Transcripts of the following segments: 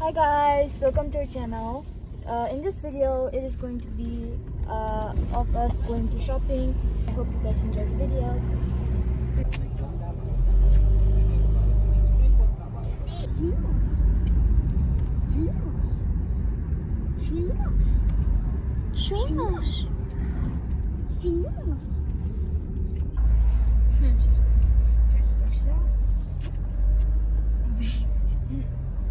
Hi guys, welcome to our channel. In this video, it is going to be of us going to shopping. I hope you guys enjoy the video.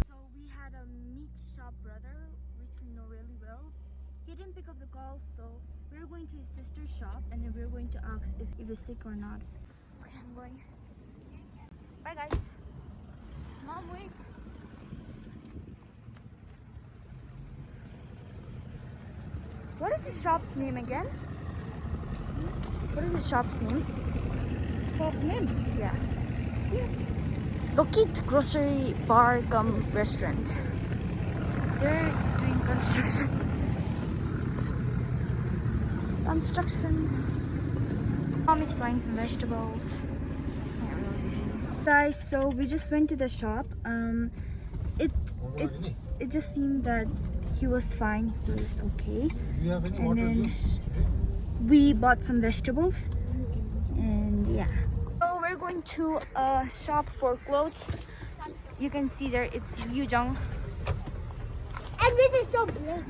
So we had a meat shop brother, which we know really well. He didn't pick up the call, so we're going to his sister's shop and then we're going to ask if he's sick or not. Okay, I'm going. Bye guys. Mom, wait. What is the shop's name again? What is the shop's name? Shop name? Yeah. Lokit Grocery Bar cum Restaurant. They're doing construction. Mom is buying some vegetables. Can't really see. Guys, so we just went to the shop. It just seemed that he was fine. He was okay. Do you have any And water then juice today? we bought some vegetables. And yeah. So we're going to a shop for clothes. You can see there it's Yujong. And this is so big.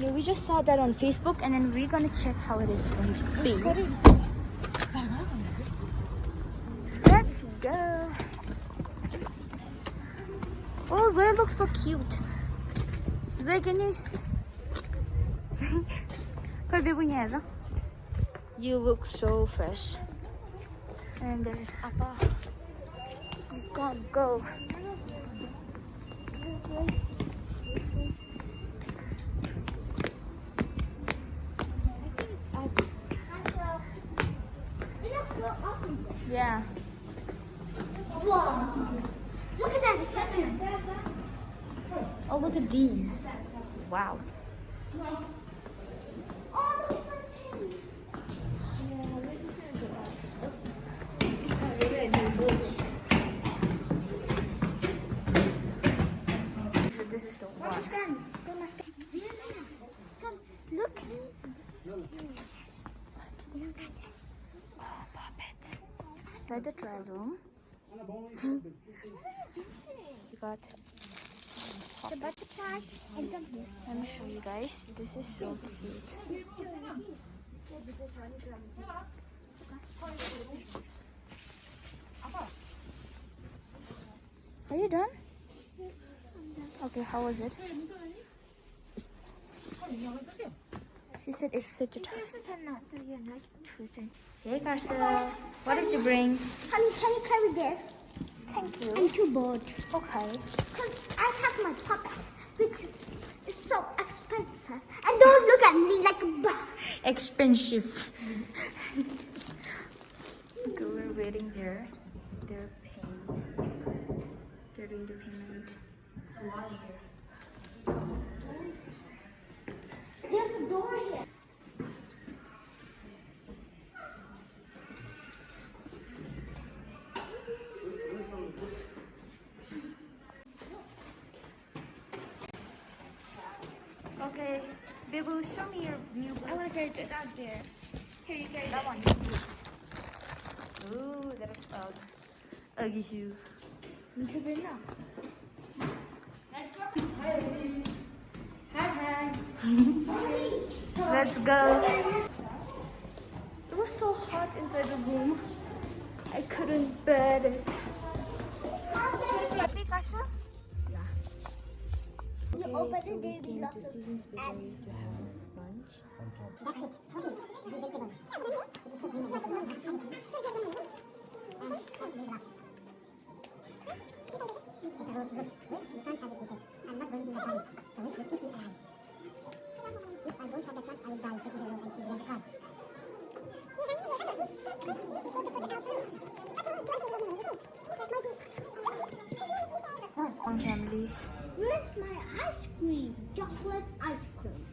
Yeah, we just saw that on Facebook and then we're gonna check how it is going to be. Let's go. Oh, Zoe looks so cute. Zoe, can you You look so fresh. And there's Appa. We gotta go. It looks so awesome. Yeah. Whoa. Look at that. Oh, look at these. Wow. Oh, look at some cheese. So this is the one. Look. Oh, puppets. Like the trial room. We got The butterfly and come here. Let me show you guys. This is so cute. Are you done? Okay, how was it? She said it fitted her. Hey, Carcel. What did you bring? Honey, can you carry this? Thank you. I'm too bored. Okay. Because I have my puppet, which is so expensive. And don't look at me like a brat. Expensive. Okay, we're waiting there. They're paying. They're doing the payment. It's a lot here. There's a door here. Okay, Bibu, show me your new boots. I want to carry this. Out there. Here, you carry That one. Ooh, that is Ugg. Uggy shoe. Let's go. It was so hot inside the room. I couldn't bear it. Wait, Marcel? Okay, open so it, we there will be came lots to of Seasons Bakery ads. to have lunch. That's it. Okay. The vegetable. On families. Where's my ice cream? Chocolate ice cream.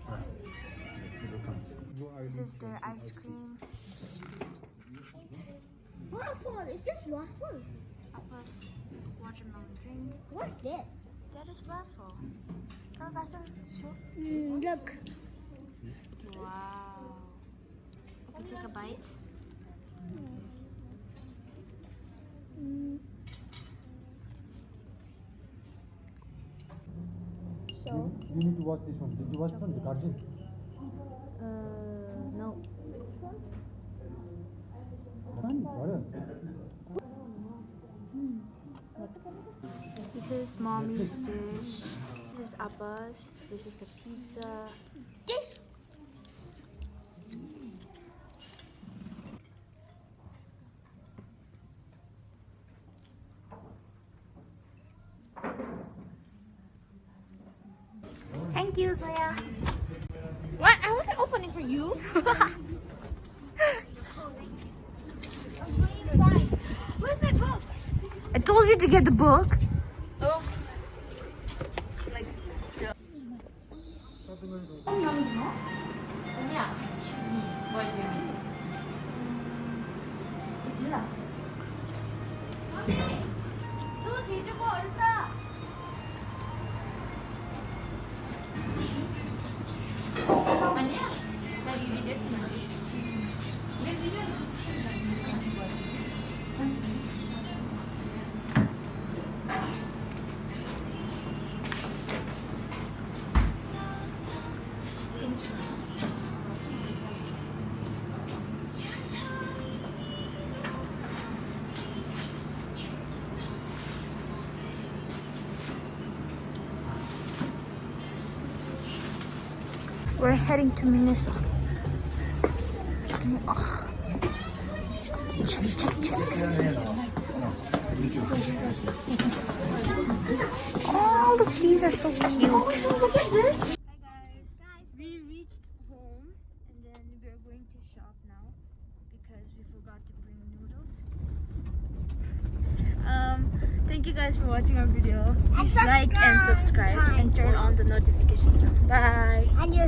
This is their ice cream. Waffle. Is this waffle? Plus watermelon drink. What's this? That is waffle. Kalau kasih show. Look. Wow. Can you take a bite? So. You need to watch this one. Did you watch this one? The cartoon? No. This is mommy's dish. This is Abba's. This is the pizza. This. Thank you, Zoya. What? I wasn't opening for you. Where's my book? I told you to get the book. Oh. Like. Yeah. What do you mean? 아니야. 나 이리 됐으면 안 돼. 내 비디오는 We're heading to Minnesota. Oh. Check, check, check. Oh, look, these are so cute. Look at this. Hi guys. We reached home and then we're going to shop now because we forgot to bring noodles. Thank you guys for watching our video. Please like and subscribe and turn on the notification bell. Bye. And you